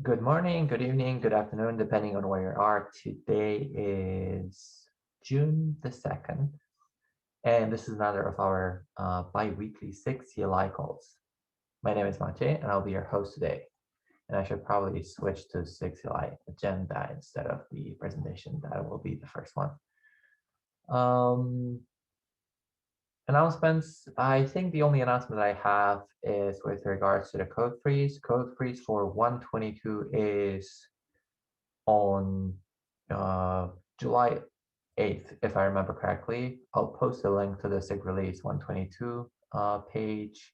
Good morning, good evening, good afternoon, depending on where you are. Today is June the 2nd, and this is another of our bi-weekly SIG CLI calls. My name is Maciej, and I'll be your host today. And I should probably switch to SIG CLI agenda instead of the presentation. That will be the first one. Announcements. I think the only announcement I have is with regards to the code freeze. Code freeze for 122 is on July 8th, if I remember correctly. I'll post a link to the SIG release 122 page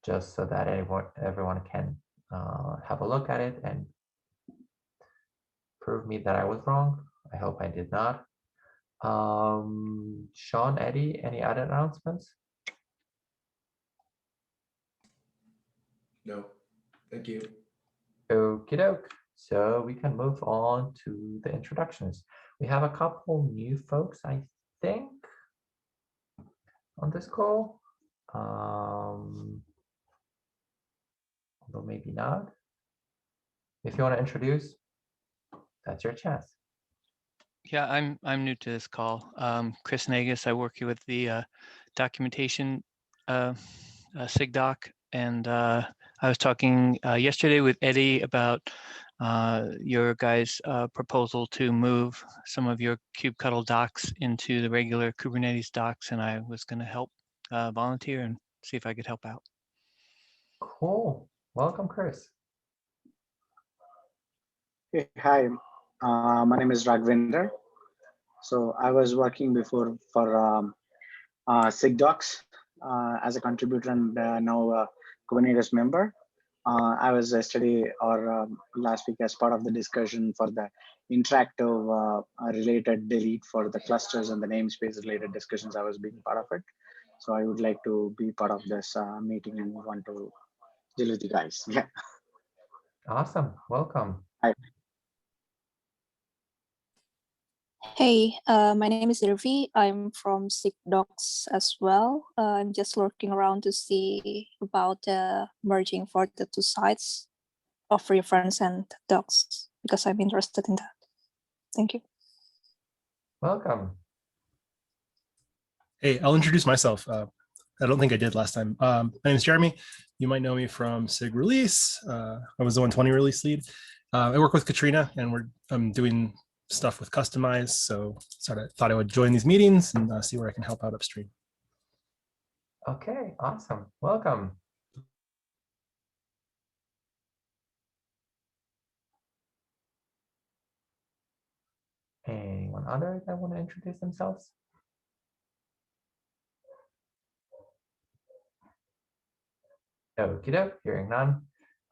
just so that everyone can have a look at it and prove me that I was wrong. I hope I did not. Sean, Eddie, any other announcements? No, thank you. Okie doke. So we can move on to the introductions. We have a couple new folks, I think, on this call. Although maybe not. If you want to introduce, that's your chance. Yeah, I'm new to this call. Chris Nagus. I work here with the documentation SIG doc, and I was talking yesterday with Eddie about your guys' proposal to move some of your kubectl docs into the regular Kubernetes docs, and I was going to help volunteer and see if I could help out. Cool. Welcome, Chris. Hey, hi, my name is Raghavendra. So I was working before for SIG docs as a contributor and now a Kubernetes member. I was yesterday or last week as part of the discussion for the interactive related delete for the clusters and the namespace related discussions. I was being part of it. So I would like to be part of this meeting and want to deal with you guys. Yeah. Awesome. Welcome. Hi. Hey, my name is Irvi. I'm from SIG Docs as well. I'm just looking around to see about merging for the two sites of reference and docs because I'm interested in that. Thank you. Welcome. Hey, I'll introduce myself. I don't think I did last time. My name is Jeremy. You might know me from SIG Release. I was the 120 release lead. I work with Katrina, and I'm doing stuff with Customize. So thought I would join these meetings and see where I can help out upstream. Okay, awesome. Welcome. Anyone other that want to introduce themselves? Okie doke, hearing none.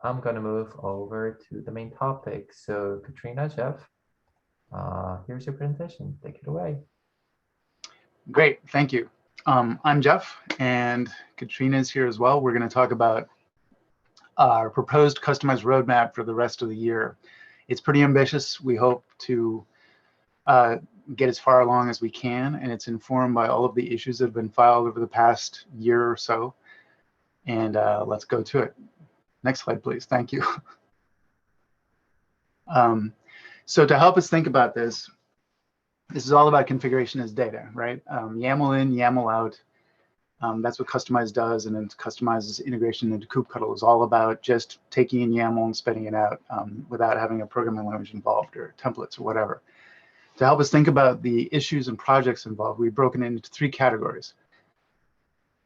I'm going to move over to the main topic. So Katrina, Jeff, here's your presentation. Take it away. Great, thank you. I'm Jeff, and Katrina's here as well. We're going to talk about our proposed customized roadmap for the rest of the year. It's pretty ambitious. We hope to get as far along as we can, and it's informed by all of the issues that have been filed over the past year or so. And let's go to it. Next slide, please. Thank you. So to help us think about this is all about configuration as data, right? YAML in, YAML out. That's what Customize does, and then Customize's integration into kubectl is all about just taking in YAML and spitting it out without having a programming language involved or templates or whatever. To help us think about the issues and projects involved, we've broken it into three categories.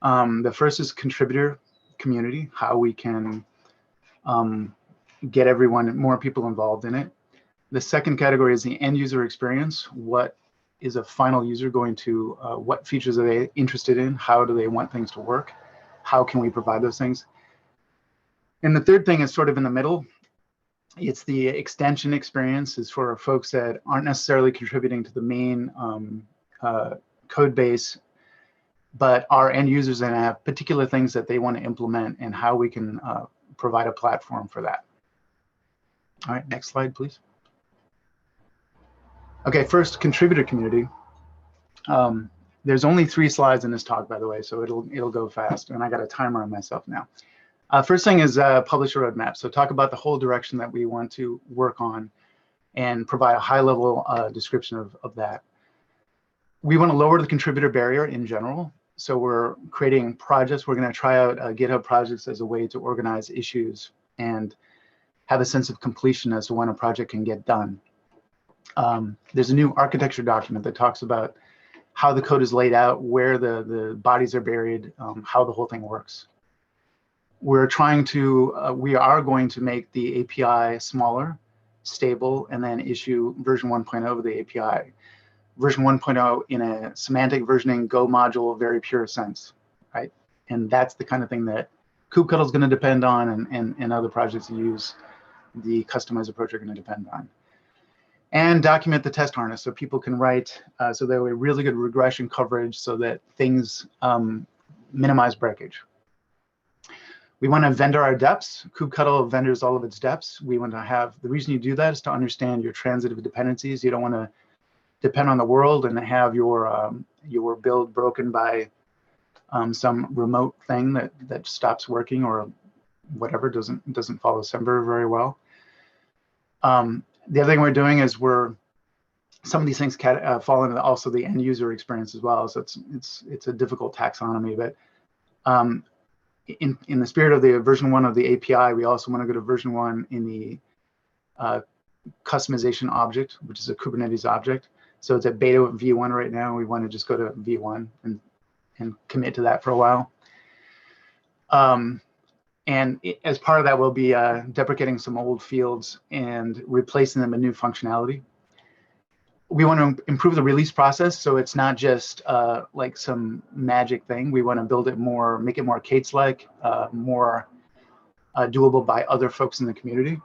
The first is contributor community, how we can get more people involved in it. The second category is the end user experience. What is a final user going to, what features are they interested in? How do they want things to work? How can we provide those things? And the third thing is sort of in the middle. It's the extension experience. Is for folks that aren't necessarily contributing to the main code base, but are end users and have particular things that they want to implement, and how we can provide a platform for that. All right, next slide, please. Okay, first, contributor community. There's only 3 slides in this talk, by the way, so it'll go fast, and I got a timer on myself now. First thing is publish a roadmap. So talk about the whole direction that we want to work on and provide a high-level description of that. We want to lower the contributor barrier in general. So we're creating projects. We're going to try out GitHub projects as a way to organize issues and have a sense of completion as to when a project can get done. There's a new architecture document that talks about how the code is laid out, where the bodies are buried, how the whole thing works. We are going to make the API smaller, stable, and then issue version 1.0 of the API. Version 1.0 in a semantic versioning Go module, very pure sense, right? And that's the kind of thing that kubectl is going to depend on, and other projects that use the customized approach are going to depend on. And document the test harness so people can write, so that we have really good regression coverage so that things minimize breakage. We want to vendor our depths. Kubectl vendors all of its depths. We want to have, the reason you do that is to understand your transitive dependencies. You don't want to depend on the world and have your build broken by some remote thing that stops working or whatever, doesn't follow Semver very well. The other thing we're doing is some of these things fall into also the end user experience as well. So it's a difficult taxonomy, but in the spirit of the version 1 of the API, we also want to go to version 1 in the customization object, which is a Kubernetes object. So it's at beta v1 right now. We want to just go to v1 and commit to that for a while. And as part of that, we'll be deprecating some old fields and replacing them with new functionality. We want to improve the release process, so it's not just like some magic thing. We want to build it more, make it more Kates-like, more doable by other folks in the community.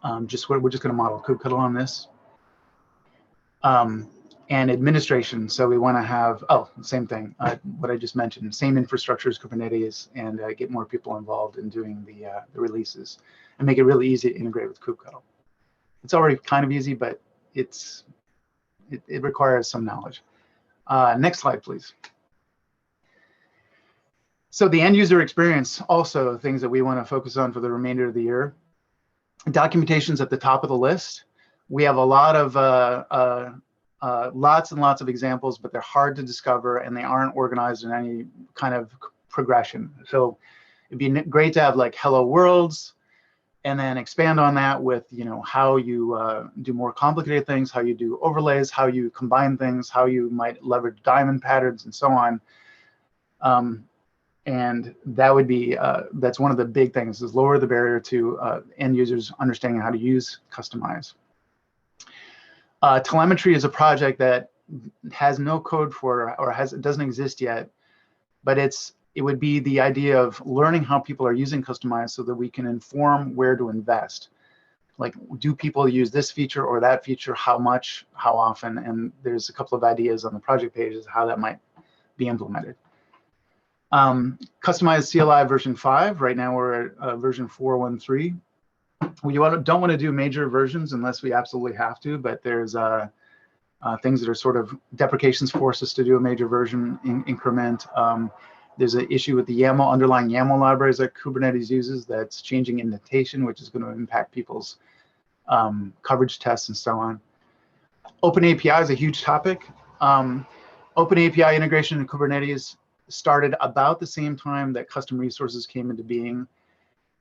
We're just going to model kubectl on this. And administration, so we want to have, same thing, what I just mentioned, same infrastructure as Kubernetes, and get more people involved in doing the releases and make it really easy to integrate with kubectl. It's already kind of easy, but it requires some knowledge. Next slide, please. So the end user experience, also things that we want to focus on for the remainder of the year. Documentation's at the top of the list. We have a lot of lots and lots of examples, but they're hard to discover and they aren't organized in any kind of progression. So it'd be great to have like hello worlds and then expand on that with, how you do more complicated things, how you do overlays, how you combine things, how you might leverage diamond patterns and so on. And that would be, that's one of the big things, is lower the barrier to end users understanding how to use Kustomize. Telemetry is a project that has no code for, or doesn't exist yet, but it would be the idea of learning how people are using Kustomize so that we can inform where to invest. Like, do people use this feature or that feature? How much? How often? And there's a couple of ideas on the project pages how that might be implemented. Customized CLI version 5. Right now we're at version 4.13. We don't want to do major versions unless we absolutely have to, but there's things that are sort of deprecations force us to do a major version increment. There's an issue with the YAML, underlying YAML libraries that Kubernetes uses that's changing indentation, which is going to impact people's coverage tests and so on. OpenAPI is a huge topic. OpenAPI integration in Kubernetes started about the same time that custom resources came into being,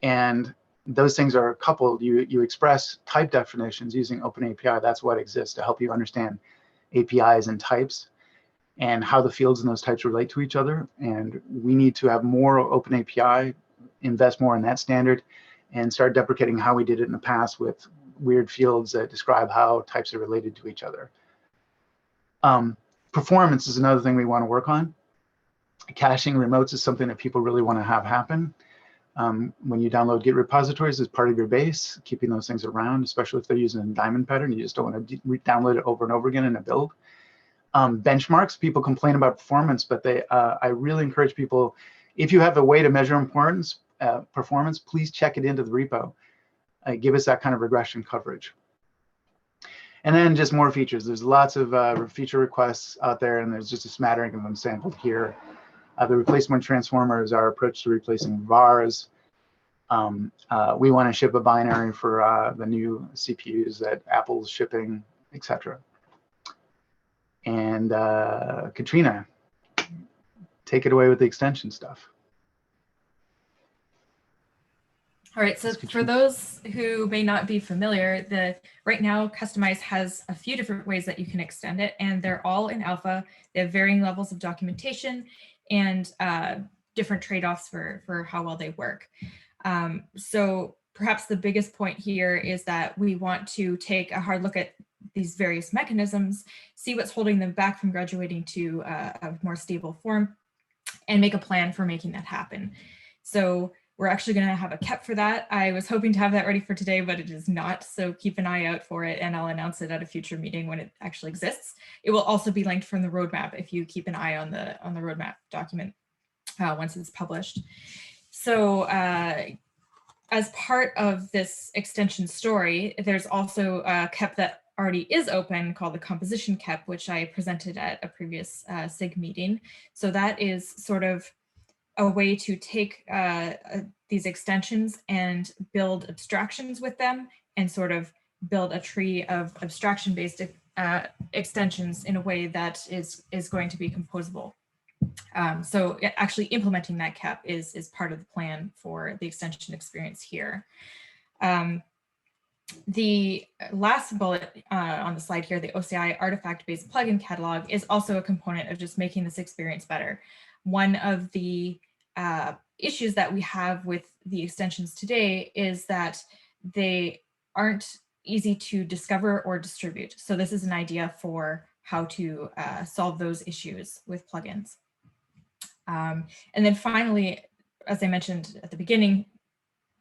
and those things are coupled. You express type definitions using OpenAPI. That's what exists to help you understand APIs and types and how the fields in those types relate to each other. And we need to have more OpenAPI, invest more in that standard, and start deprecating how we did it in the past with weird fields that describe how types are related to each other. Performance is another thing we want to work on. Caching remotes is something that people really want to have happen. When you download Git repositories as part of your base, keeping those things around, especially if they're using a diamond pattern, you just don't want to download it over and over again in a build. Benchmarks, people complain about performance, but I really encourage people, if you have a way to measure performance, please check it into the repo. Give us that kind of regression coverage. And then just more features. There's lots of feature requests out there, and there's just a smattering of them sampled here. The replacement transformer is our approach to replacing VARs. We want to ship a binary for the new CPUs that Apple's shipping, etc. And Katrina, take it away with the extension stuff. All right, so for those who may not be familiar, right now Kustomize has a few different ways that you can extend it, and they're all in alpha. They have varying levels of documentation and different trade-offs for how well they work. So perhaps the biggest point here is that we want to take a hard look at these various mechanisms, see what's holding them back from graduating to a more stable form, and make a plan for making that happen. So we're actually going to have a KEP for that. I was hoping to have that ready for today, but it is not. So keep an eye out for it, and I'll announce it at a future meeting when it actually exists. It will also be linked from the roadmap if you keep an eye on the roadmap document once it's published. So as part of this extension story, there's also a KEP that already is open called the composition KEP, which I presented at a previous SIG meeting. So that is sort of a way to take these extensions and build abstractions with them and sort of build a tree of abstraction-based extensions in a way that is going to be composable. So actually implementing that KEP is part of the plan for the extension experience here. The last bullet on the slide here, the OCI artifact-based plugin catalog, is also a component of just making this experience better. One of the issues that we have with the extensions today is that they aren't easy to discover or distribute. So this is an idea for how to solve those issues with plugins. And then finally, as I mentioned at the beginning,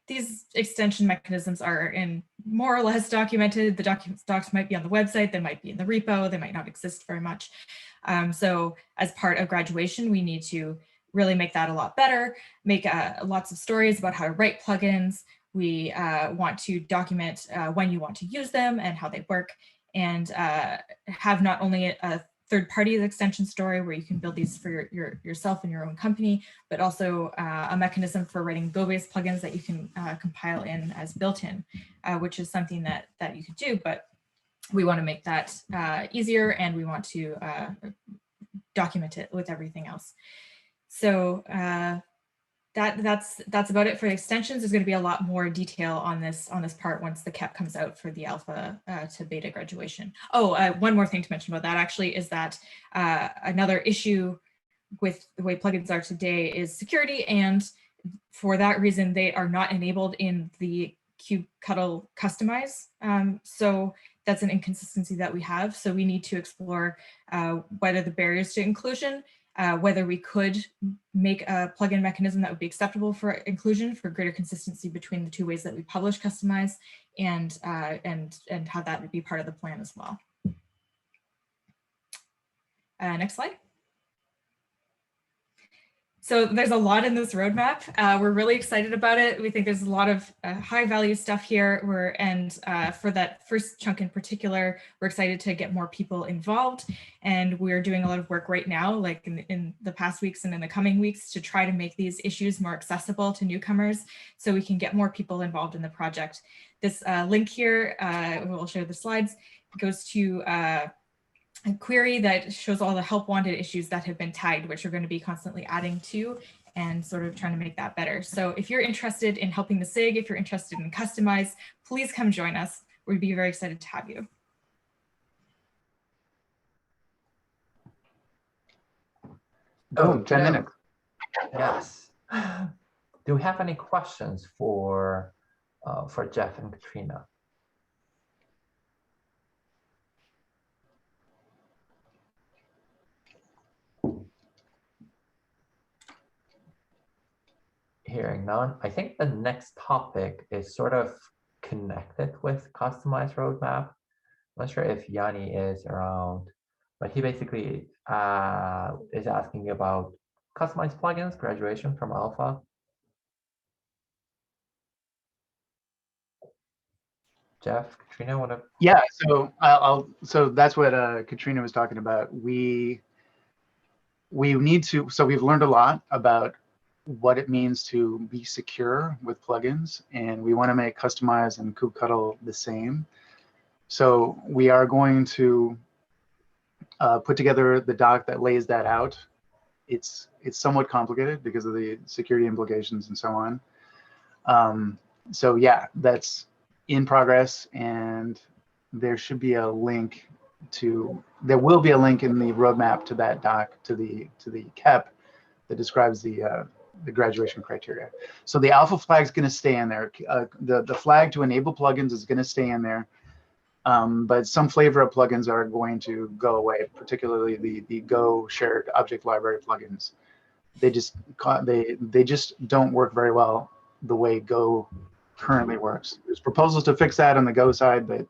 these extension mechanisms are in more or less documented. The docs might be on the website, they might be in the repo, they might not exist very much. So as part of graduation, we need to really make that a lot better, make lots of stories about how to write plugins. We want to document when you want to use them and how they work, and have not only a third-party extension story where you can build these for yourself and your own company, but also a mechanism for writing Go-based plugins that you can compile in as built-in, which is something that you could do, but we want to make that easier, and we want to document it with everything else. So that's about it for the extensions. There's going to be a lot more detail on this part once the KEP comes out for the alpha to beta graduation. Oh, one more thing to mention about that actually is that another issue with the way plugins are today is security, and for that reason they are not enabled in the kubectl customize. So that's an inconsistency that we have. So we need to explore whether the barriers to inclusion, whether we could make a plugin mechanism that would be acceptable for inclusion for greater consistency between the two ways that we publish customize, and how that would be part of the plan as well. Next slide. So there's a lot in this roadmap. We're really excited about it. We think there's a lot of high value stuff here. For that first chunk in particular, we're excited to get more people involved. And we're doing a lot of work right now, like in the past weeks and in the coming weeks, to try to make these issues more accessible to newcomers so we can get more people involved in the project. This link here, we'll share the slides, goes to a query that shows all the help wanted issues that have been tagged, which we're going to be constantly adding to and sort of trying to make that better. So if you're interested in helping the SIG, if you're interested in Kustomize, please come join us. We'd be very excited to have you. Oh, 10 minutes. Yes. Do we have any questions for Jeff and Katrina? Hearing none, I think the next topic is sort of connected with customized roadmap. I'm not sure if Yanni is around, but he basically is asking about customized plugins, graduation from alpha. Jeff, Katrina, want to? Yeah, so so that's what Katrina was talking about. We we need to, so we've learned a lot about what it means to be secure with plugins, and we want to make Kustomize and kubectl the same. So we are going to put together the doc that lays that out. It's somewhat complicated because of the security implications and so on. So yeah, that's in progress, and there should be a link to, there will be a link in the roadmap to that doc, to the KEP that describes the graduation criteria. So the alpha flag is going to stay in there. The flag to enable plugins is going to stay in there. But some flavor of plugins are going to go away, particularly the Go shared object library plugins. They just don't work very well the way Go currently works. There's proposals to fix that on the Go side, but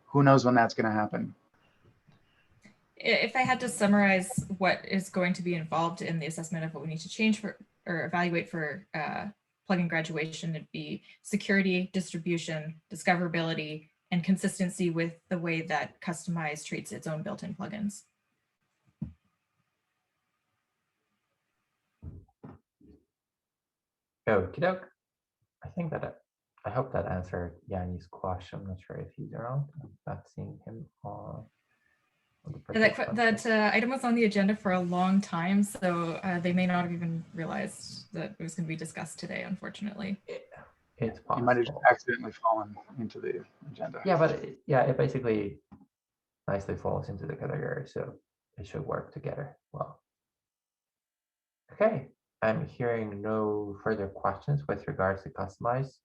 who knows when that's going to happen. If I had to summarize what is going to be involved in the assessment of what we need to change for or evaluate for plugin graduation, it'd be security, distribution, discoverability, and consistency with the way that Kustomize treats its own built-in plugins. Okey doke. I think that I hope that answered Yanni's question. I'm not sure if he's around. I'm not seeing him on the That item was on the agenda for a long time, so they may not have even realized that it was going to be discussed today, unfortunately. It's possible. You might have just accidentally fallen into the agenda. Yeah, but it basically nicely falls into the category, so it should work together well. Okay, I'm hearing no further questions with regards to Kustomize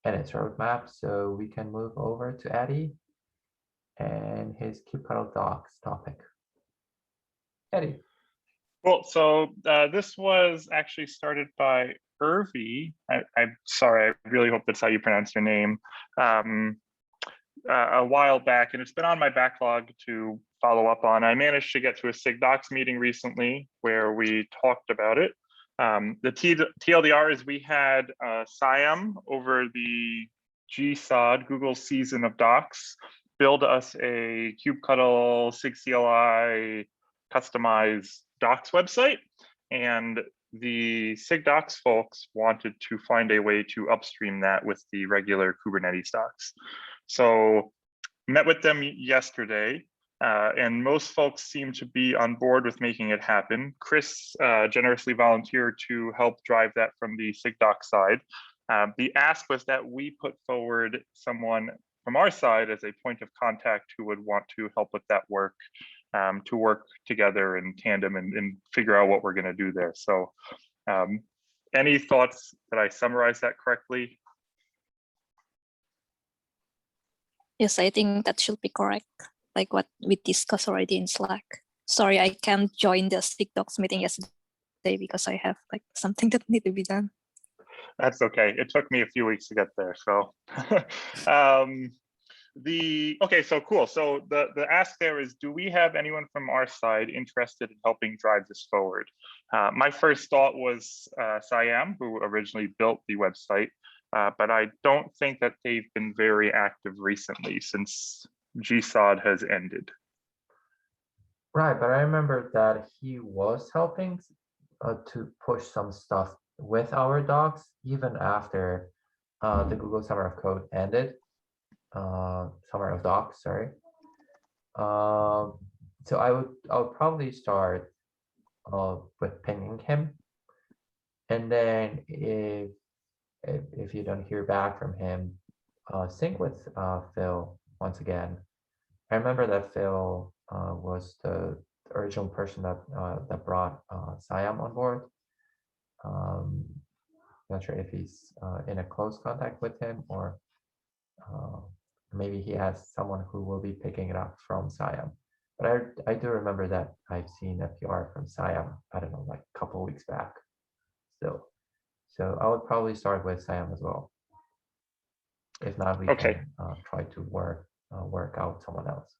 and its roadmap, so we can move over to Eddie and his kubectl docs topic. Eddie. Cool. So this was actually started by Irvi. I'm sorry, I really hope that's how you pronounce your name. A while back, and it's been on my backlog to follow up on. I managed to get to a SIG Docs meeting recently where we talked about it. The TLDR is we had Siam over the GSOD, Google Season of Docs, build us a kubectl SIG CLI customized docs website, and the SIG Docs folks wanted to find a way to upstream that with the regular Kubernetes docs. So met with them yesterday, and most folks seem to be on board with making it happen. Chris generously volunteered to help drive that from the SIG Docs side. The ask was that we put forward someone from our side as a point of contact who would want to help with that work, to work together in tandem and figure out what we're going to do there. So any thoughts that I summarized that correctly? Yes, I think that should be correct, like what we discussed already in Slack. Sorry, I can't join the SIG Docs meeting yesterday because I have like something that need to be done. That's okay. It took me a few weeks to get there. So okay, so cool. So the ask there is, do we have anyone from our side interested in helping drive this forward? My first thought was Siam, who originally built the website, but I don't think that they've been very active recently since GSOD has ended. Right, but I remember that he was helping to push some stuff with our docs even after the Google Summer of Code ended. Summer of Docs, sorry. So I would probably start with pinging him, and then if you don't hear back from him, sync with Phil once again. I remember that Phil was the original person that brought Siam on board. Not sure if he's in a close contact with him, or maybe he has someone who will be picking it up from Siam. But I do remember that I've seen a PR from Siam, I don't know, like a couple of weeks back still. So I would probably start with Siam as well. If not, we can try to work out someone else.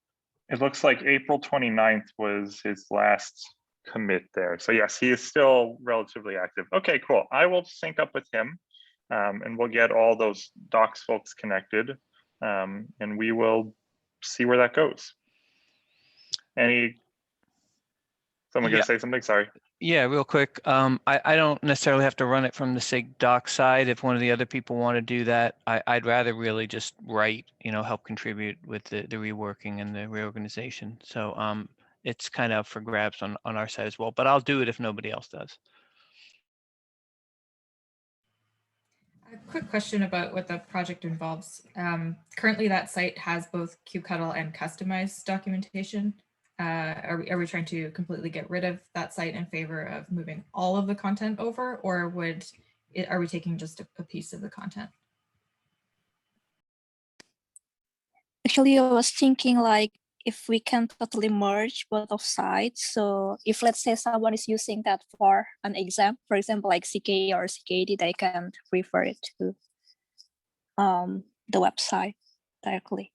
It looks like April 29th was his last commit there. So yes, he is still relatively active. Okay, cool. I will sync up with him, and we'll get all those docs folks connected, and we will see where that goes. Someone gonna say something? Sorry. Yeah, real quick. I don't necessarily have to run it from the SIG doc side. If one of the other people want to do that, I'd rather really just write, help contribute with the reworking and the reorganization. So it's kind of for grabs on our side as well, but I'll do it if nobody else does. A quick question about what the project involves. Currently that site has both kubectl and customized documentation. Are we trying to completely get rid of that site in favor of moving all of the content over, or are we taking just a piece of the content? Actually, I was thinking like if we can totally merge both of sides. So if let's say someone is using that for an exam, for example, like CK or CKD, they can refer it to the website directly.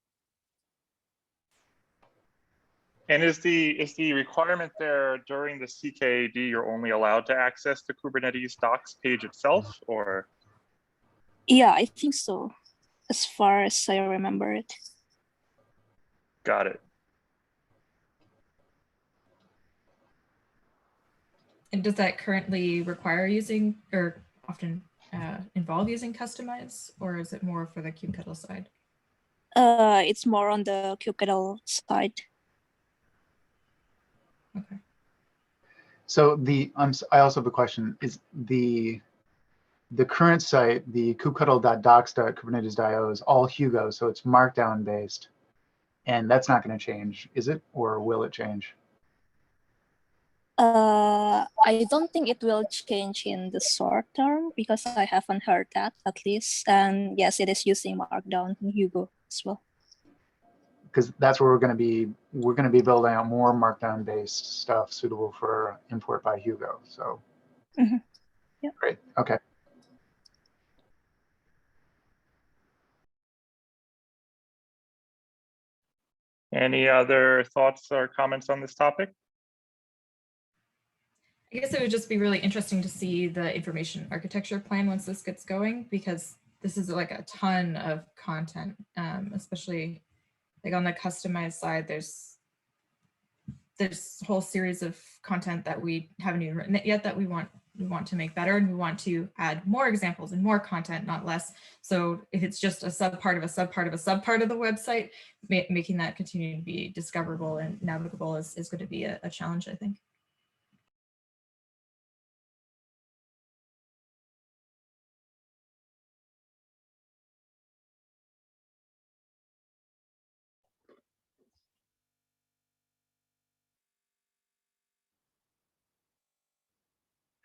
And is the requirement there during the CKD, you're only allowed to access the Kubernetes docs page itself, or? Yeah, I think so, as far as I remember it. Got it. And does that currently require using, or often involve using customize, or is it more for the kubectl side? It's more on the kubectl side. Okay. So I also have a question. Is the current site, the kubectl.docs.kubernetes.io, is all Hugo, so it's Markdown based, and that's not going to change, is it, or will it change? I don't think it will change in the short term because I haven't heard that, at least. And yes, it is using Markdown in Hugo as well. Because that's where we're going to be building out more Markdown based stuff suitable for import by Hugo. So Yeah. Great. Okay. Any other thoughts or comments on this topic? I guess it would just be really interesting to see the information architecture plan once this gets going, because this is like a ton of content, especially like on the customized side. There's a whole series of content that we haven't even written yet that we want to make better, and we want to add more examples and more content, not less. So if it's just a subpart of a subpart of a subpart of the website, making that continue to be discoverable and navigable is going to be a challenge, I think.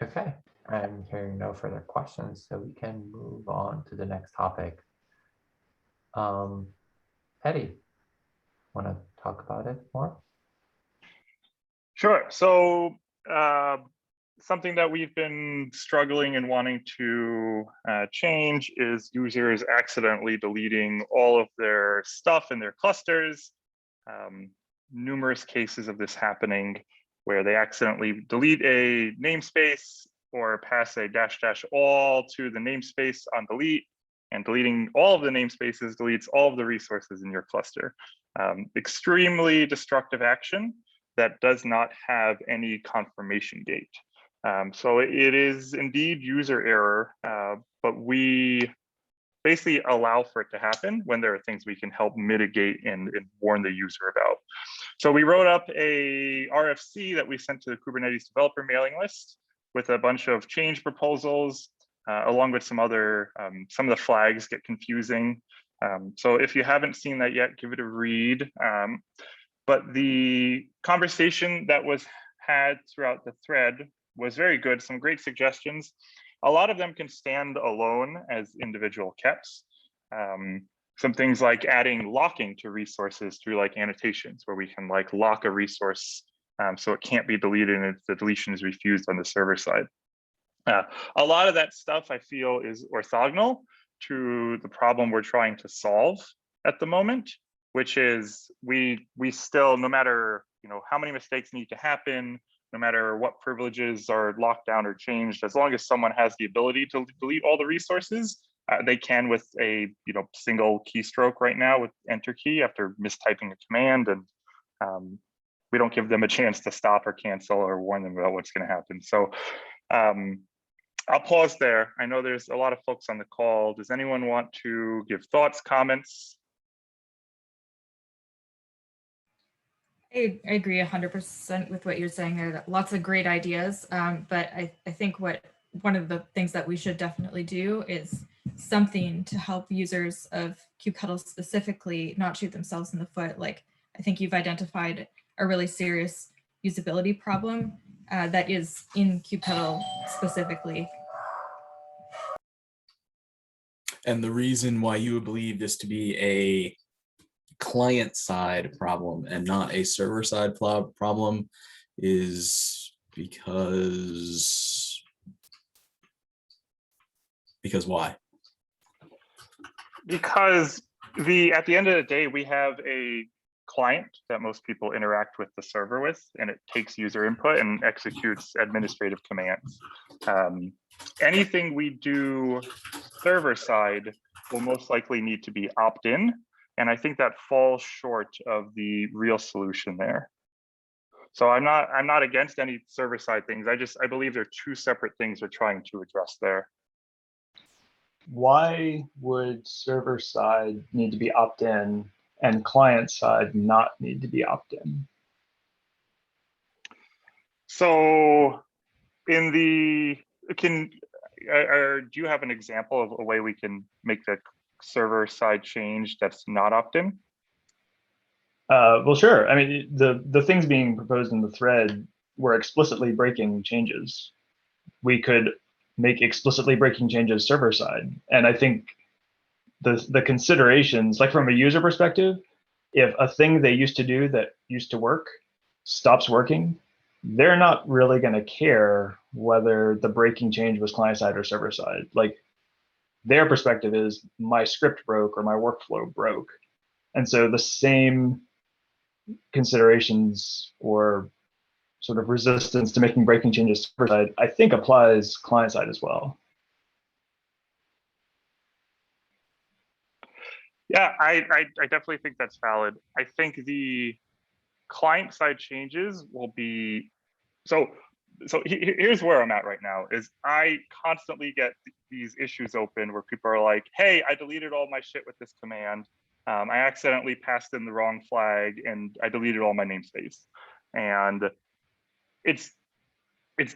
Okay, I'm hearing no further questions, so we can move on to the next topic. Eddie, want to talk about it more? Sure. So something that we've been struggling and wanting to change is users accidentally deleting all of their stuff in their clusters. Numerous cases of this happening where they accidentally delete a namespace or pass a -- all to the namespace on delete, and deleting all of the namespaces deletes all of the resources in your cluster. Extremely destructive action that does not have any confirmation gate. So it is indeed user error, but we basically allow for it to happen when there are things we can help mitigate and warn the user about. So we wrote up a RFC that we sent to the Kubernetes developer mailing list with a bunch of change proposals, along with some of the flags get confusing. So if you haven't seen that yet, give it a read. But the conversation that was had throughout the thread was very good, some great suggestions. A lot of them can stand alone as individual keps. Some things like adding locking to resources through like annotations, where we can like lock a resource so it can't be deleted and the deletion is refused on the server side. A lot of that stuff I feel is orthogonal to the problem we're trying to solve at the moment, which is we still, no matter how many mistakes need to happen, no matter what privileges are locked down or changed, as long as someone has the ability to delete all the resources, they can with a single keystroke right now with enter key after mistyping a command. And we don't give them a chance to stop or cancel or warn them about what's going to happen. So I'll pause there. I know there's a lot of folks on the call. Does anyone want to give thoughts, comments? I agree 100% with what you're saying. There are lots of great ideas, but I think one of the things that we should definitely do is something to help users of kubectl specifically not shoot themselves in the foot. Like, I think you've identified a really serious usability problem that is in kubectl specifically. And the reason why you would believe this to be a client side problem and not a server side problem is because why? Because at the end of the day, we have a client that most people interact with the server with, and it takes user input and executes administrative commands. Anything we do server side will most likely need to be opt-in. And I think that falls short of the real solution there. So I'm not against any server side things. I believe they're two separate things we're trying to address there. Why would server side need to be opt-in and client side not need to be opt-in? So do you have an example of a way we can make the server side change that's not opt-in? Well, sure. I mean, the things being proposed in the thread were explicitly breaking changes. We could make explicitly breaking changes server side. And I think the considerations, like from a user perspective, if a thing they used to do that used to work stops working, they're not really going to care whether the breaking change was client side or server side. Like, their perspective is my script broke or my workflow broke. And so the same considerations or sort of resistance to making breaking changes server side, I think applies client side as well. Yeah, I definitely think that's valid. I think the client side changes will be, so here's where I'm at right now is I constantly get these issues open where people are like, hey, I deleted all my shit with this command. I accidentally passed in the wrong flag and I deleted all my namespace. And it's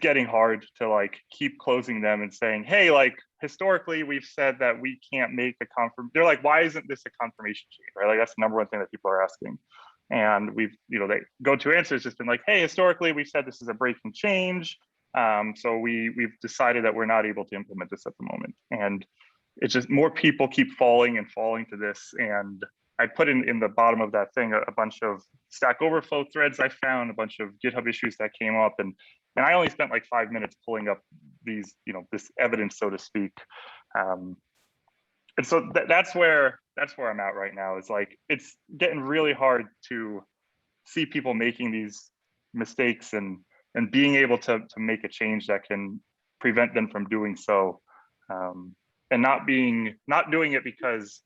getting hard to like keep closing them and saying, hey, like historically we've said that we can't make a confirm. They're like, why isn't this a confirmation chain, right? Like that's the number one thing that people are asking. And we've, they go-to answer has just been like, hey, historically we've said this is a breaking change. So we've decided that we're not able to implement this at the moment. And it's just more people keep falling to this. And I put in the bottom of that thing a bunch of Stack Overflow threads I found, a bunch of GitHub issues that came up, and I only spent like 5 minutes pulling up these, this evidence, so to speak. And so that's where I'm at right now. Is like it's getting really hard to see people making these mistakes and being able to make a change that can prevent them from doing so, and not doing it because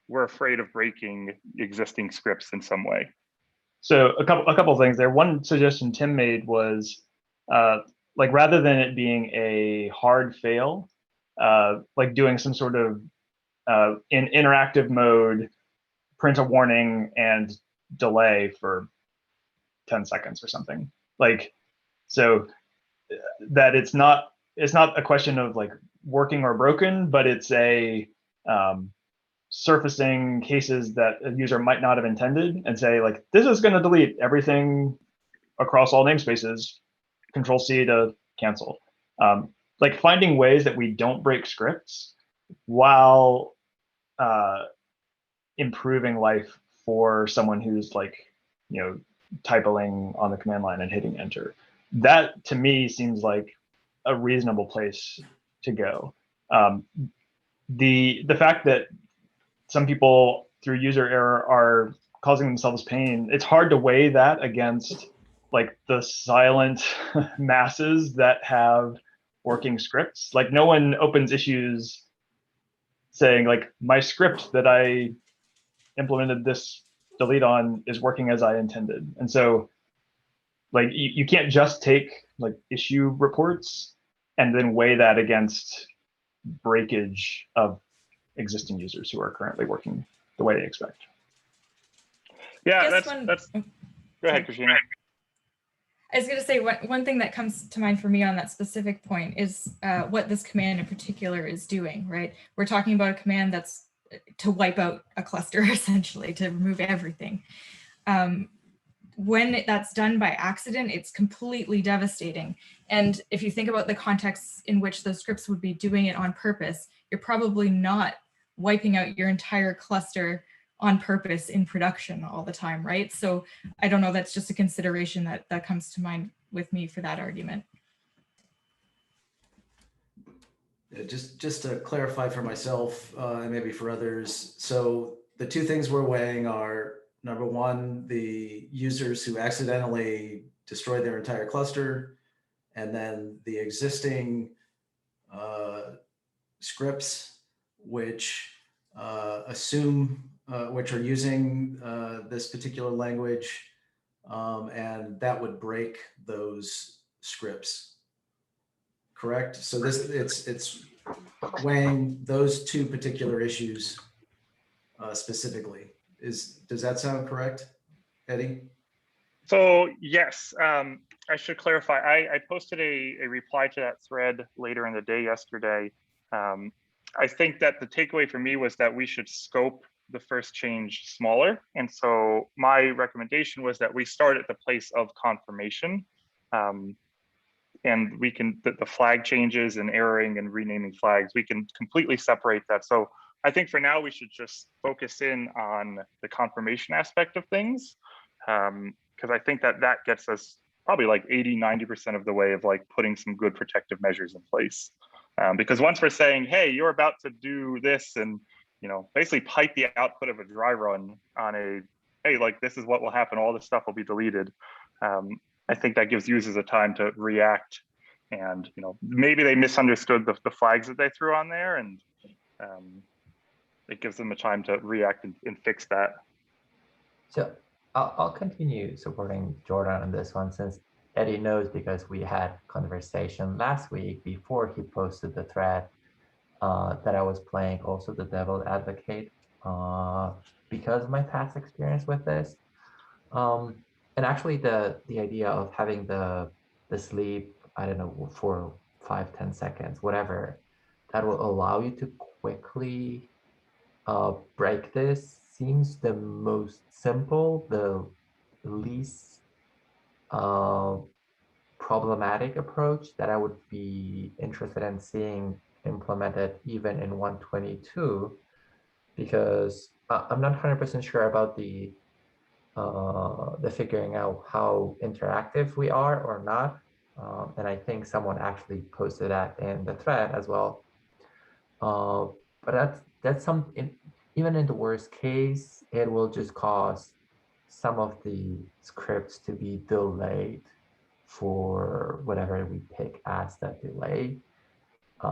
we're afraid of breaking existing scripts in some way. So a couple of things there. One suggestion Tim made was like rather than it being a hard fail, like doing some sort of in interactive mode, print a warning and delay for 10 seconds or something. Like, so that it's not a question of like working or broken, but it's a surfacing cases that a user might not have intended and say like, this is going to delete everything across all namespaces, Control-C to cancel. Like finding ways that we don't break scripts while improving life for someone who's like, typing on the command line and hitting enter. That to me seems like a reasonable place to go. The fact that some people through user error are causing themselves pain, it's hard to weigh that against like the silent masses that have working scripts. Like no one opens issues saying like my script that I implemented this delete on is working as I intended. And so Like you can't just take like issue reports and then weigh that against breakage of existing users who are currently working the way they expect. Yeah, Just that's go ahead, Christina. I was going to say one thing that comes to mind for me on that specific point is what this command in particular is doing, right? We're talking about a command that's to wipe out a cluster, essentially, to remove everything. When that's done by accident, it's completely devastating. And if you think about the contexts in which those scripts would be doing it on purpose, you're probably not wiping out your entire cluster on purpose in production all the time, right? So I don't know, that's just a consideration that comes to mind with me for that argument. Just to clarify for myself and maybe for others, so the two things we're weighing are, number one, the users who accidentally destroy their entire cluster, and then the existing scripts which which are using this particular language, and that would break those scripts. Correct? So it's weighing those two particular issues specifically. Does that sound correct, Eddie? So yes, I should clarify. I posted a reply to that thread later in the day yesterday. I think that the takeaway for me was that we should scope the first change smaller. And so my recommendation was that we start at the place of confirmation. And we can, the flag changes and erroring and renaming flags, we can completely separate that. So I think for now, we should just focus in on the confirmation aspect of things. Because I think that gets us probably like 80–90% of the way of like putting some good protective measures in place. Because once we're saying, hey, you're about to do this, and basically pipe the output of a dry run on a, hey, like this is what will happen, all this stuff will be deleted. I think that gives users a time to react, and maybe they misunderstood the flags that they threw on there, and it gives them a time to react and fix that. So I'll continue supporting Jordan on this one, since Eddie knows, because we had conversation last week before he posted the thread that I was playing also the devil advocate because of my past experience with this. And actually the idea of having the sleep, I don't know, for 5–10 seconds, whatever, that will allow you to quickly break this seems the most simple, the least problematic approach that I would be interested in seeing implemented even in 122, because I'm not 100% sure about the figuring out how interactive we are or not. And I think someone actually posted that in the thread as well. But that's even in the worst case, it will just cause some of the scripts to be delayed for whatever we pick as that delay,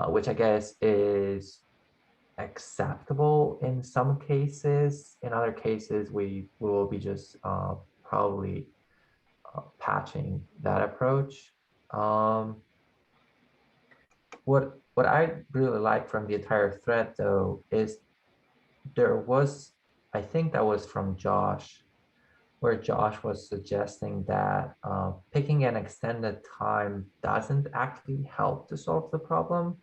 which I guess is acceptable in some cases. In other cases, we will be just probably patching that approach. What I really like from the entire thread, though, is there was, I think that was from Josh, where Josh was suggesting that picking an extended time doesn't actually help to solve the problem,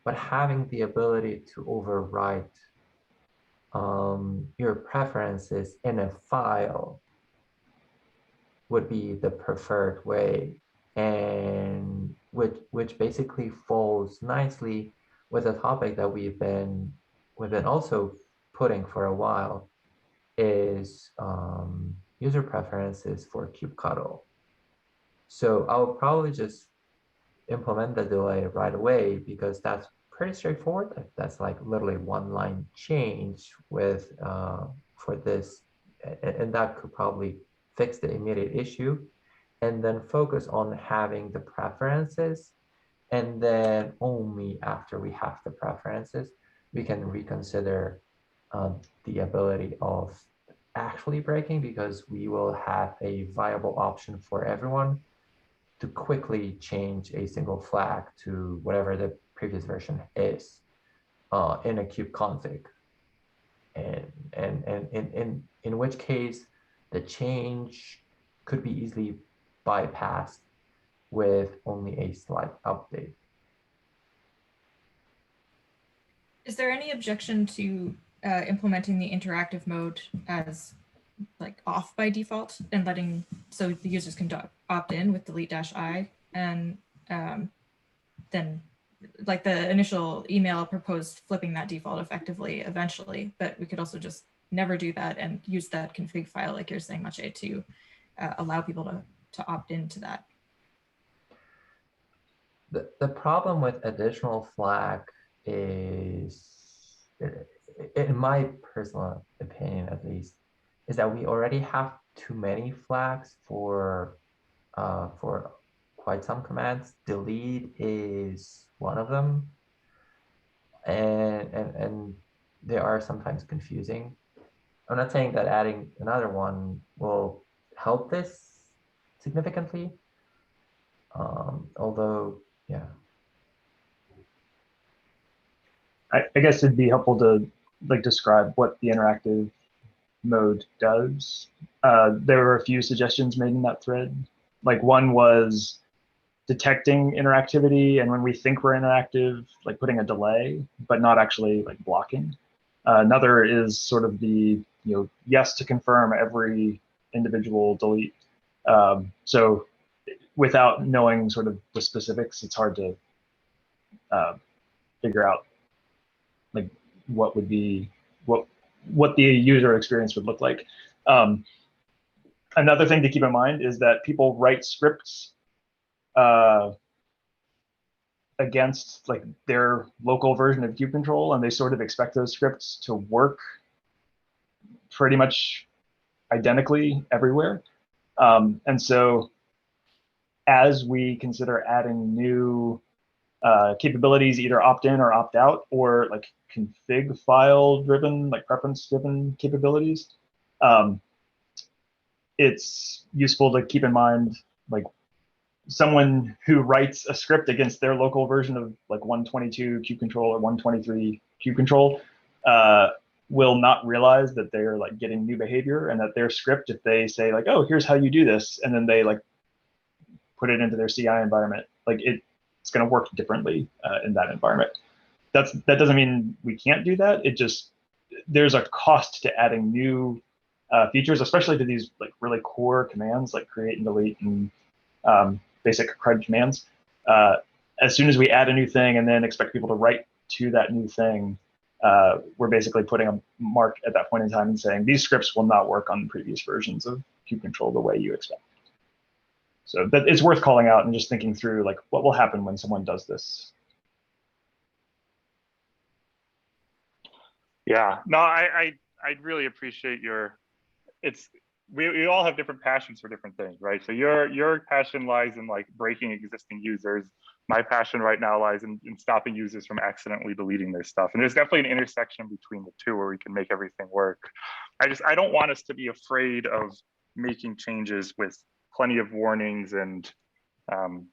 but having the ability to overwrite your preferences in a file would be the preferred way, and which basically falls nicely with a topic that we've been also putting for a while, is user preferences for kubectl. So I'll probably just implement the delay right away, because that's pretty straightforward. That's like literally one line change with for this, and that could probably fix the immediate issue, and then focus on having the preferences. And then only after we have the preferences, we can reconsider the ability of actually breaking because we will have a viable option for everyone to quickly change a single flag to whatever the previous version is in a kube config. And in which case the change could be easily bypassed with only a slight update. Is there any objection to implementing the interactive mode as like off by default and letting so the users can opt in with delete-i and then like the initial email proposed flipping that default effectively eventually, but we could also just never do that and use that config file like you're saying, Maciej, to allow people to opt into that. The problem with additional flag is, in my personal opinion at least, is that we already have too many flags for quite some commands. Delete is one of them, and they are sometimes confusing. I'm not saying that adding another one will help this significantly, although, yeah. I guess it'd be helpful to like describe what the interactive mode does. There were a few suggestions made in that thread. Like one was detecting interactivity, and when we think we're interactive, like putting a delay, but not actually like blocking. Another is sort of the yes to confirm every individual delete. So without knowing sort of the specifics, it's hard to figure out like what would be what the user experience would look like. Another thing to keep in mind is that people write scripts against like their local version of kube control, and they sort of expect those scripts to work pretty much identically everywhere. And so as we consider adding new capabilities, either opt-in or opt-out, or like config file driven, like preference driven capabilities, it's useful to keep in mind like someone who writes a script against their local version of like 122 kube control or 123 kube control will not realize that they're like getting new behavior, and that their script, if they say like, oh, here's how you do this, and then they like put it into their CI environment, like it's going to work differently in that environment. That doesn't mean we can't do that. It just, there's a cost to adding new features, especially to these like really core commands like create and delete and basic CRUD commands. As soon as we add a new thing and then expect people to write to that new thing, we're basically putting a mark at that point in time and saying these scripts will not work on previous versions of kube control the way you expect. So that it's worth calling out and just thinking through like what will happen when someone does this. Yeah, no, I really appreciate your, we all have different passions for different things, right? So your passion lies in like breaking existing users. My passion right now lies in stopping users from accidentally deleting their stuff. And there's definitely an intersection between the two where we can make everything work. I don't want us to be afraid of making changes with plenty of warnings and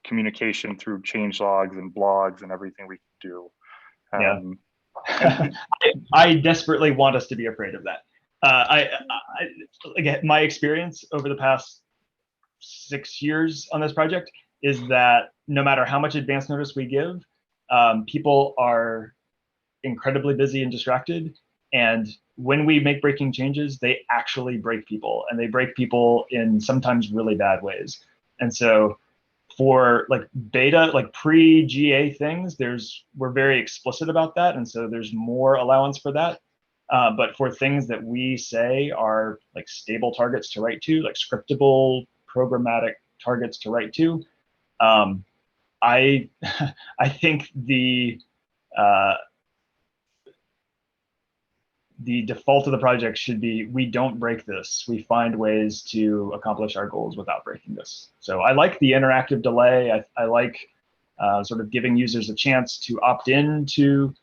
communication through change logs and blogs and everything we can do. Yeah. I desperately want us to be afraid of that. Again, my experience over the past 6 years on this project is that no matter how much advance notice we give, people are incredibly busy and distracted. And when we make breaking changes, they actually break people, and they break people in sometimes really bad ways. And so for like beta, like pre-GA things, we're very explicit about that. And so there's more allowance for that. But for things that we say are like stable targets to write to, like scriptable programmatic targets to write to, I think the default of the project should be, we don't break this. We find ways to accomplish our goals without breaking this. So I like the interactive delay. I like sort of giving users a chance to opt in to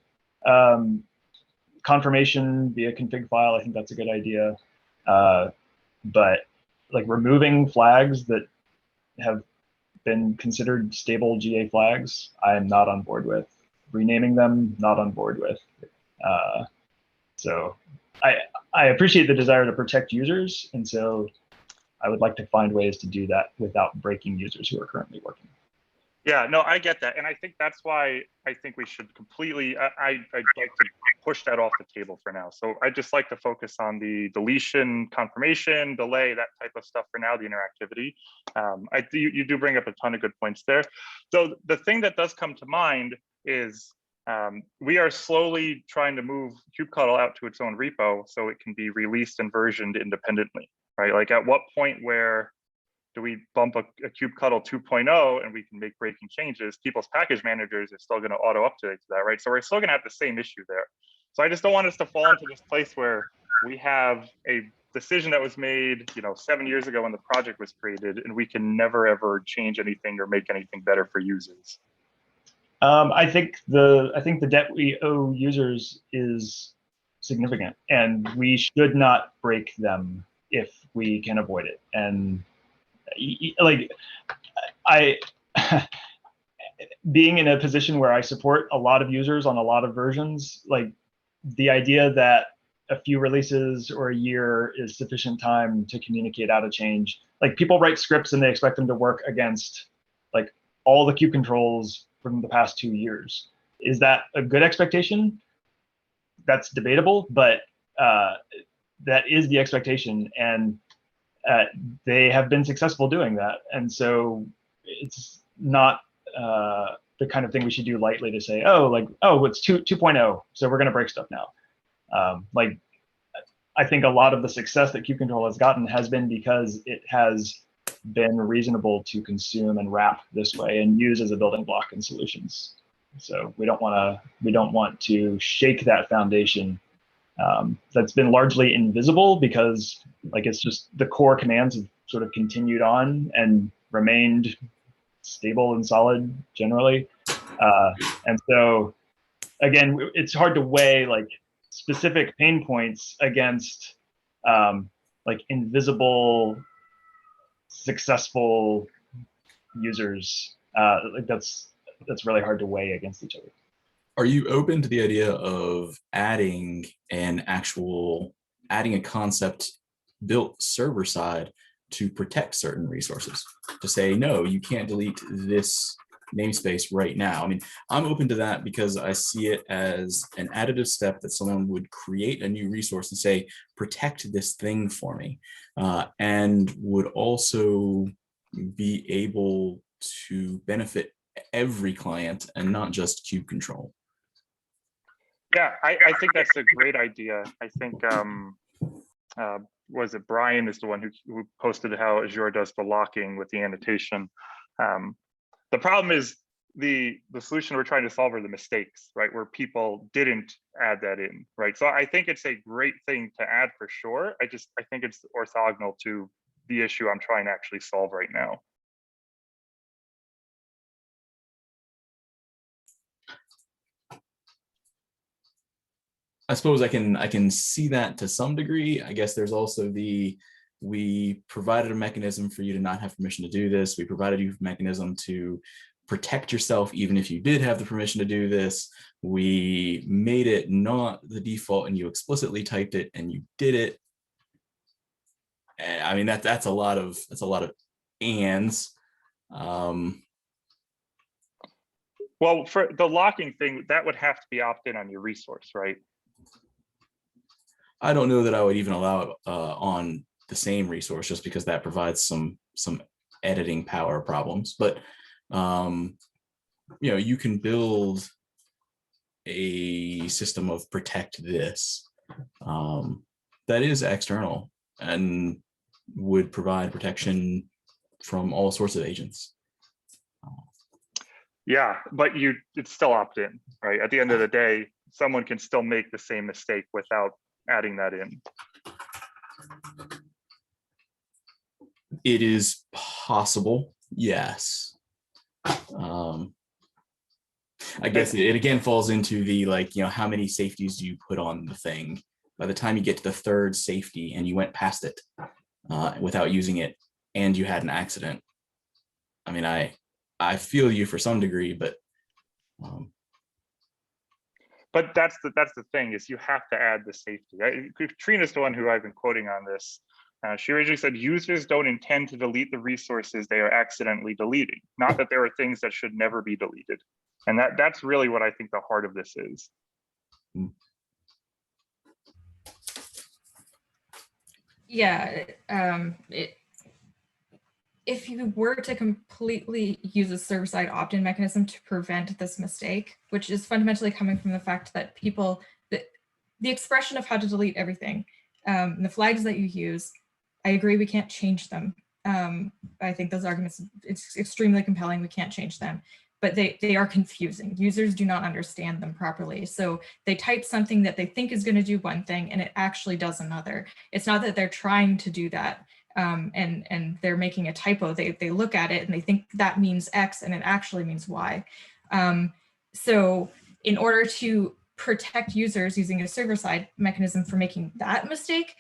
confirmation via config file. I think that's a good idea. But like removing flags that have been considered stable GA flags, I am not on board with. Renaming them, not on board with. So I appreciate the desire to protect users, and so I would like to find ways to do that without breaking users who are currently working. Yeah, no, I get that. And I think that's why I think we should completely, I'd like to push that off the table for now. So I'd just like to focus on the deletion, confirmation, delay, that type of stuff for now, the interactivity. You do bring up a ton of good points there. So the thing that does come to mind is we are slowly trying to move kubectl out to its own repo so it can be released and versioned independently, right? Like at what point where do we bump a kubectl 2.0 and we can make breaking changes? People's package managers are still going to auto update to that, right? So we're still going to have the same issue there. So I just don't want us to fall into this place where we have a decision that was made, 7 years ago when the project was created, and we can never ever change anything or make anything better for users. I think the debt we owe users is significant, and we should not break them if we can avoid it. And like being in a position where I support a lot of users on a lot of versions, like the idea that a few releases or a year is sufficient time to communicate out a change. Like people write scripts and they expect them to work against like all the kube controls from the past 2 years. Is that a good expectation? That's debatable, but that is the expectation. And they have been successful doing that. And so it's not the kind of thing we should do lightly to say, oh, it's 2.0, so we're going to break stuff now. Like, I think a lot of the success that kubectl has gotten has been because it has been reasonable to consume and wrap this way and use as a building block in solutions. So we don't want to shake that foundation that's been largely invisible because it's just the core commands have sort of continued on and remained stable and solid generally. And so again, it's hard to weigh specific pain points against invisible successful users. That's really hard to weigh against each other. Are you open to the idea of adding a concept built server side to protect certain resources? To say, no, you can't delete this namespace right now. I mean, I'm open to that because I see it as an additive step that someone would create a new resource and say, protect this thing for me, and would also be able to benefit every client and not just kube control. Yeah, I think that's a great idea. I think, was it Brian is the one who posted how Azure does the locking with the annotation. The problem is the solution we're trying to solve are the mistakes, right? Where people didn't add that in, right? So I think it's a great thing to add for sure. I think it's orthogonal to the issue I'm trying to actually solve right now. I suppose I can see that to some degree. I guess there's also we provided a mechanism for you to not have permission to do this. We provided you a mechanism to protect yourself even if you did have the permission to do this. We made it not the default and you explicitly typed it and you did it. I mean, that's a lot of ands. Well, for the locking thing, that would have to be opt-in on your resource, right? I don't know that I would even allow it on the same resource just because that provides some editing power problems. But you can build a system of protect this that is external and would provide protection from all sorts of agents. Yeah, but it's still opt-in, right? At the end of the day, someone can still make the same mistake without adding that in. It is possible, yes. I guess it again falls into the how many safeties do you put on the thing? by the time you get to the third safety and you went past it without using it and you had an accident. I mean, I feel you for some degree, but that's the thing, is you have to add the safety. Katrina's the one who I've been quoting on this. She originally said users don't intend to delete the resources they are accidentally deleting, not that there are things that should never be deleted. And that's really what I think the heart of this is. Yeah, if you were to completely use a server-side opt-in mechanism to prevent this mistake, which is fundamentally coming from the fact that people, the expression of how to delete everything, the flags that you use, I agree we can't change them. I think those arguments, it's extremely compelling, we can't change them, but they are confusing. Users do not understand them properly. So they type something that they think is gonna do one thing and it actually does another. It's not that they're trying to do that. And they're making a typo. They look at it and they think that means X and it actually means Y. So in order to protect users using a server-side mechanism for making that mistake,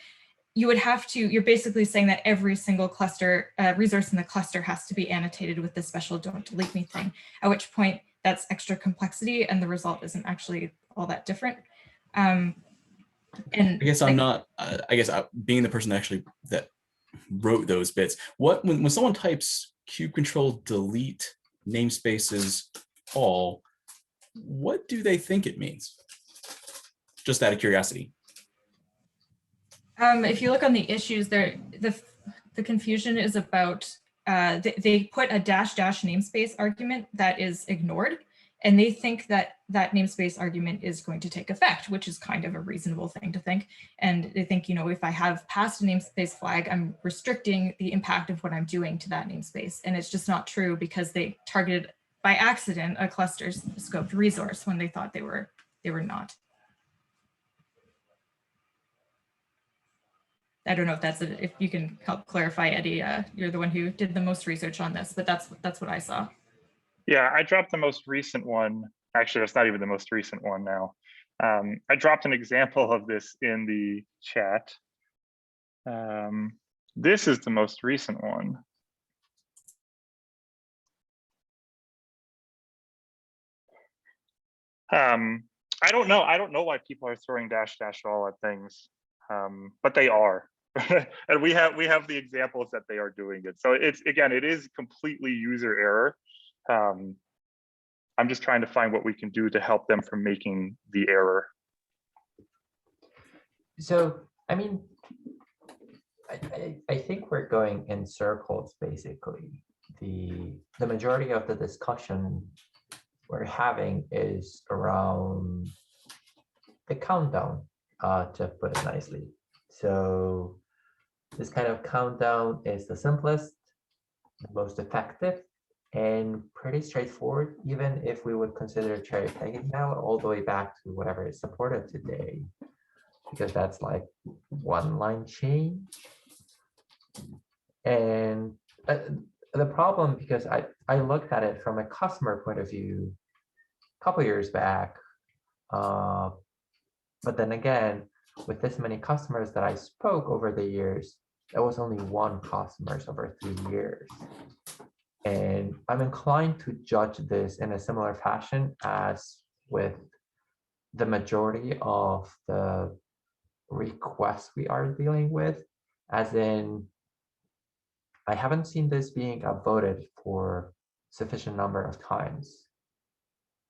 you would have to, you're basically saying that every single cluster resource in the cluster has to be annotated with this special don't delete me thing, at which point that's extra complexity and the result isn't actually all that different. And I guess I'm not, I guess being the person that wrote those bits, when someone types cube control delete namespaces all, what do they think it means? Just out of curiosity. If you look on the issues there, the confusion is about they put a -- namespace argument that is ignored, and they think that that namespace argument is going to take effect, which is kind of a reasonable thing to think. And they think, you know, if I have passed a namespace flag, I'm restricting the impact of what I'm doing to that namespace. And it's just not true because they targeted by accident a cluster scoped resource when they thought they were not. I don't know if that's if you can help clarify, Eddie. You're the one who did the most research on this, but that's what I saw. Yeah, I dropped the most recent one. Actually, that's not even the most recent one now. I dropped an example of this in the chat. This is the most recent one. I don't know. I don't know why people are throwing -- all at things, but they are. And we have the examples that they are doing it. So it's, again, it is completely user error. I'm just trying to find what we can do to help them from making the error. So, I mean, I think we're going in circles, basically. The majority of the discussion we're having is around the countdown, to put it nicely. So this kind of countdown is the simplest, the most effective, and pretty straightforward, even if we would consider cherry picking now all the way back to whatever is supported today, because that's like one line change. And the problem, because I looked at it from a customer point of view a couple years back, but then again, with this many customers that I spoke over the years, there was only one customer over 3 years. And I'm inclined to judge this in a similar fashion as with the majority of the requests we are dealing with, as in, I haven't seen this being upvoted for sufficient number of times,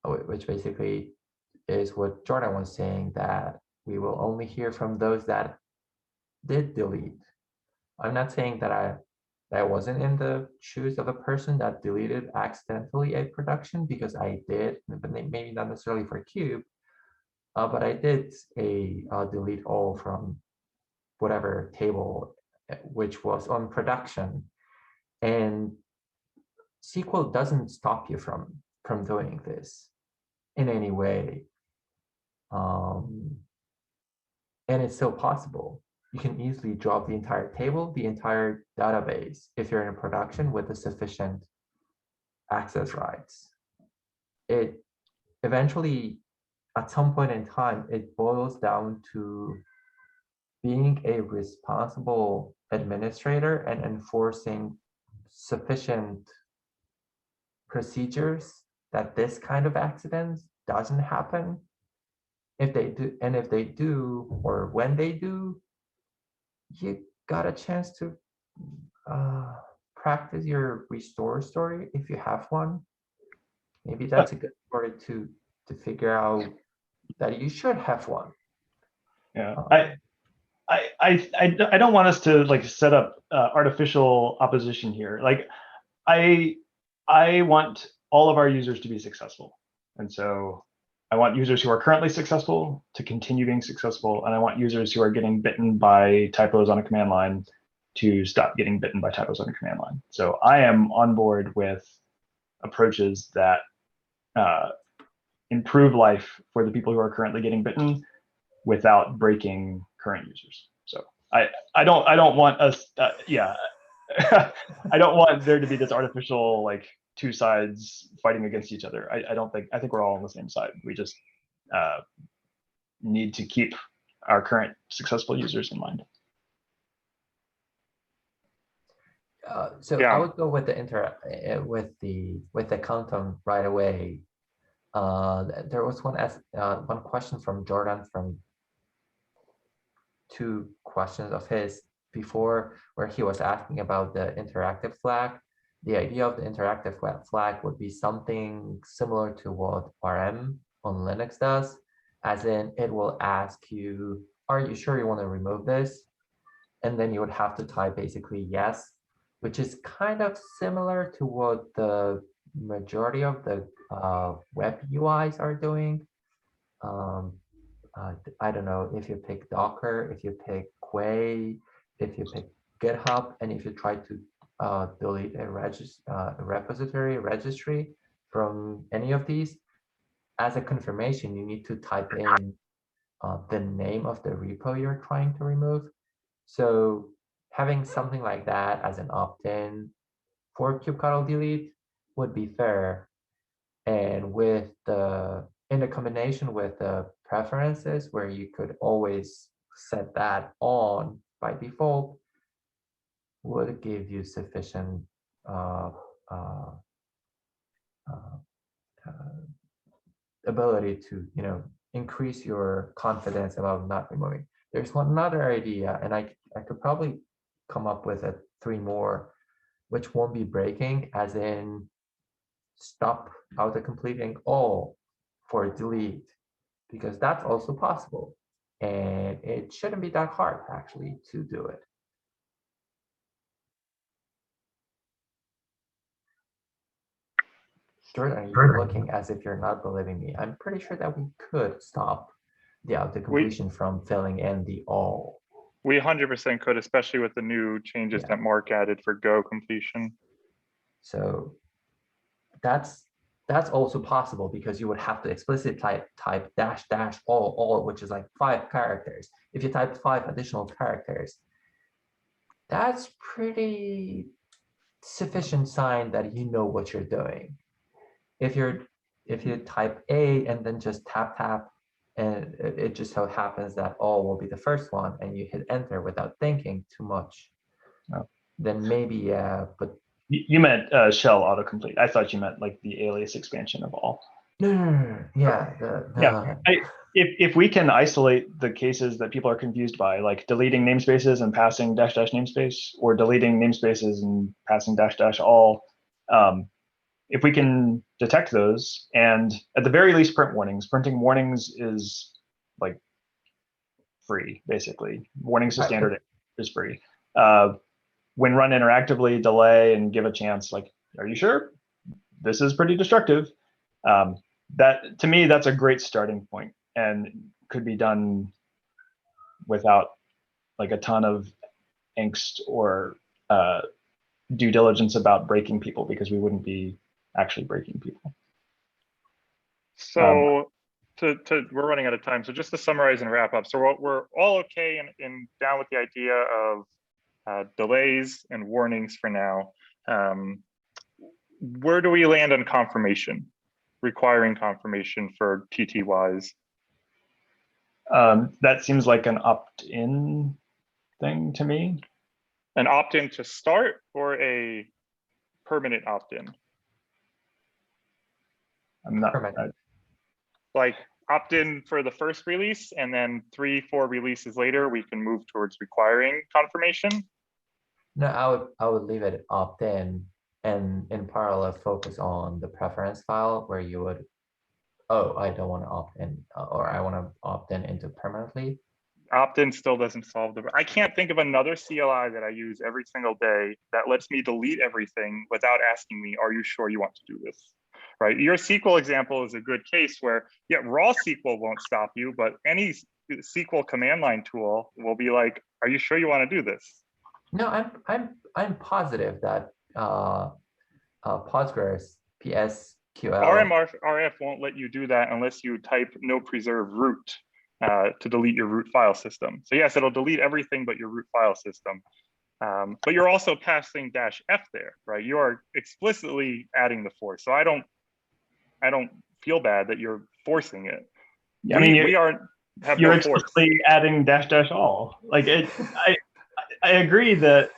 which basically is what Jordan was saying, that we will only hear from those that did delete. I'm not saying that I wasn't in the shoes of a person that deleted accidentally a production, because I did, but maybe not necessarily for Cube, but I did a delete all from whatever table which was on production. And SQL doesn't stop you from doing this in any way. And it's still possible. You can easily drop the entire table, the entire database, if you're in production with the sufficient access rights. It eventually, at some point in time, it boils down to being a responsible administrator and enforcing sufficient procedures that this kind of accidents doesn't happen. If they do, and if they do, or when they do, you got a chance to practice your restore story if you have one. Maybe that's a good story to figure out that you should have one. Yeah, I don't want us to like set up artificial opposition here. Like I want all of our users to be successful. And so I want users who are currently successful to continue being successful. And I want users who are getting bitten by typos on a command line to stop getting bitten by typos on a command line. So I am on board with approaches that improve life for the people who are currently getting bitten without breaking current users. So I don't want us, yeah. I don't want there to be this artificial like two sides fighting against each other. I think we're all on the same side. We just need to keep our current successful users in mind. So Yeah. I would go with the with the countdown right away. There was one question from Jordan from 2 questions of his before, where he was asking about the interactive flag. The idea of the interactive flag would be something similar to what RM on Linux does, as in it will ask you, are you sure you want to remove this? And then you would have to type basically yes, which is kind of similar to what the majority of the web UIs are doing. I don't know if you pick Docker, if you pick Quay, if you pick GitHub, and if you try to delete a repository registry from any of these, as a confirmation, you need to type in the name of the repo you're trying to remove. So having something like that as an opt-in for kubectl delete would be fair. And with in the combination with the preferences, where you could always set that on by default, would give you sufficient ability to, increase your confidence about not removing. There's another idea, and I could probably come up with 3 more, which won't be breaking, as in stop auto-completing all for delete, because that's also possible. And it shouldn't be that hard actually to do it. Jordan, you're looking as if you're not believing me. I'm pretty sure that we could stop the auto-completion from filling in the all. We 100% could, especially with the new changes that Mark added for Go completion. So that's also possible, because you would have to explicitly type -- all, which is like 5 characters. If you type 5 additional characters, that's pretty sufficient sign that you know what you're doing. If you type A and then just tap, and it just so happens that all will be the first one, and you hit enter without thinking too much, then maybe, yeah, but You meant shell autocomplete. I thought you meant like the alias expansion of all. no. Yeah. Yeah. If we can isolate the cases that people are confused by, like deleting namespaces and passing -- namespace, or deleting namespaces and passing -- all, if we can detect those, and at the very least print warnings. Printing warnings is like free, basically. Warnings to standard is free. When run interactively, delay and give a chance, like, are you sure? This is pretty destructive. That, to me, that's a great starting point, and could be done without like a ton of angst or due diligence about breaking people, because we wouldn't be actually breaking people. So we're running out of time. So just to summarize and wrap up. So we're all okay and down with the idea of delays and warnings for now. Where do we land on confirmation, requiring confirmation for TTYs? That seems like an opt-in thing to me. An opt-in to start or a permanent opt-in? I'm not. Like opt-in for the first release, and then 3-4 releases later, we can move towards requiring confirmation. No, I would leave it opt-in and in parallel focus on the preference file where you would, oh, I don't want to opt in, or I want to opt in into permanently. Opt-in still doesn't solve the, I can't think of another CLI that I use every single day that lets me delete everything without asking me, are you sure you want to do this? Right, your SQL example is a good case where, yeah, raw SQL won't stop you, but any SQL command line tool will be like, are you sure you want to do this? No, I'm positive that Postgres PSQL RMRF won't let you do that unless you type no preserve root to delete your root file system. So yes, it'll delete everything but your root file system. But you're also passing -F there, right? You are explicitly adding the force. So I don't feel bad that you're forcing it. Yeah, I mean, you're no explicitly adding --all. Like I agree that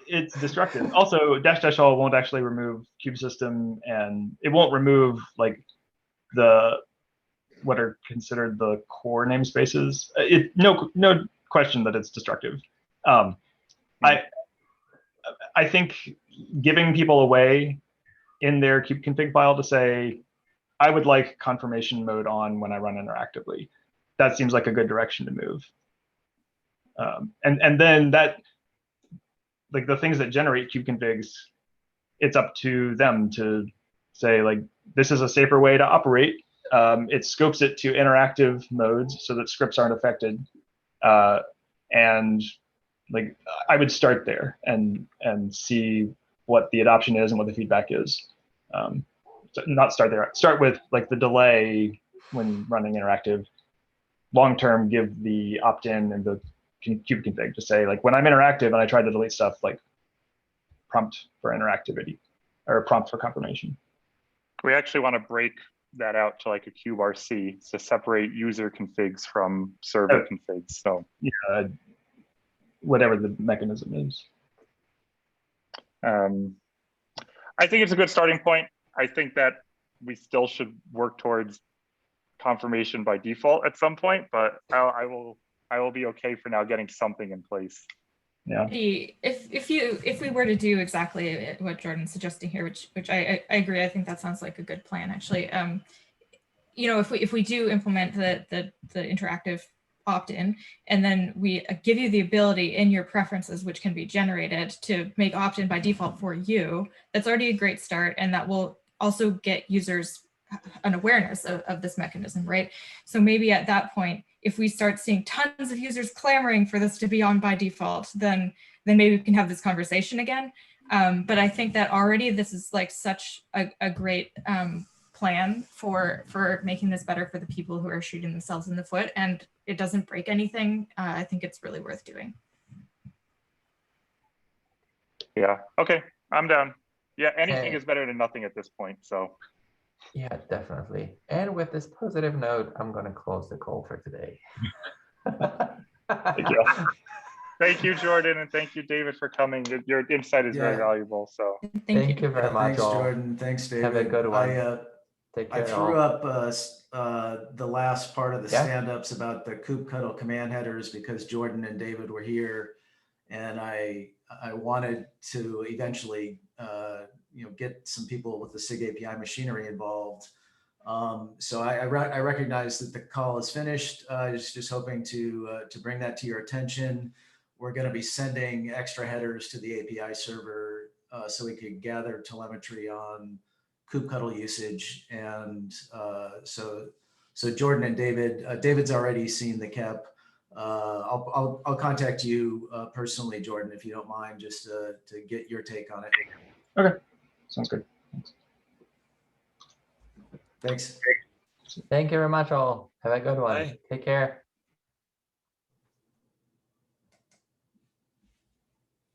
it's destructive. Also, --all won't actually remove kube system, and it won't remove like what are considered the core namespaces. No question that it's destructive. I think giving people a way in their kubeconfig file to say, I would like confirmation mode on when I run interactively. That seems like a good direction to move. And then that, like the things that generate kubeconfigs, it's up to them to say like, this is a safer way to operate. It scopes it to interactive modes so that scripts aren't affected. And like, I would start there and see what the adoption is and what the feedback is. So not start there. Start with like the delay when running interactive. Long term, give the opt-in and the kubeconfig to say like when I'm interactive and I try to delete stuff, like prompt for interactivity or prompt for confirmation. We actually want to break that out to like a kubRC to separate user configs from server configs. So yeah, whatever the mechanism is. I think it's a good starting point. I think that we still should work towards confirmation by default at some point, but I will be okay for now getting something in place. Yeah. If we were to do exactly what Jordan's suggesting here, which I agree, I think that sounds like a good plan actually. You know, if we do implement the interactive opt-in, and then we give you the ability in your preferences, which can be generated to make opt-in by default for you, that's already a great start, and that will also get users an awareness of this mechanism, right? So maybe at that point, if we start seeing tons of users clamoring for this to be on by default, then maybe we can have this conversation again. But I think that already this is like such a great plan for making this better for the people who are shooting themselves in the foot, and it doesn't break anything. I think it's really worth doing. Yeah, okay, I'm down. Yeah, anything is better than nothing at this point, so. Yeah, definitely. And with this positive note, I'm going to close the call for today. Thank you. Thank you, Jordan, and thank you, David, for coming. Your insight is very valuable. So thank you very much. Thanks, Jordan. Thanks, David. Have a good one. Take care. I threw up the last part of the stand-ups about the kubectl command headers because Jordan and David were here, and I wanted to eventually get some people with the SIG API machinery involved. So I recognize that the call is finished. Just hoping to bring that to your attention. We're going to be sending extra headers to the API server so we could gather telemetry on kubectl usage. And so Jordan and David, David's already seen the KEP. I'll contact you personally, Jordan, if you don't mind, just to get your take on it. Okay, sounds good. Thanks. Thank you very much, all. Have a good one. Bye. Take care.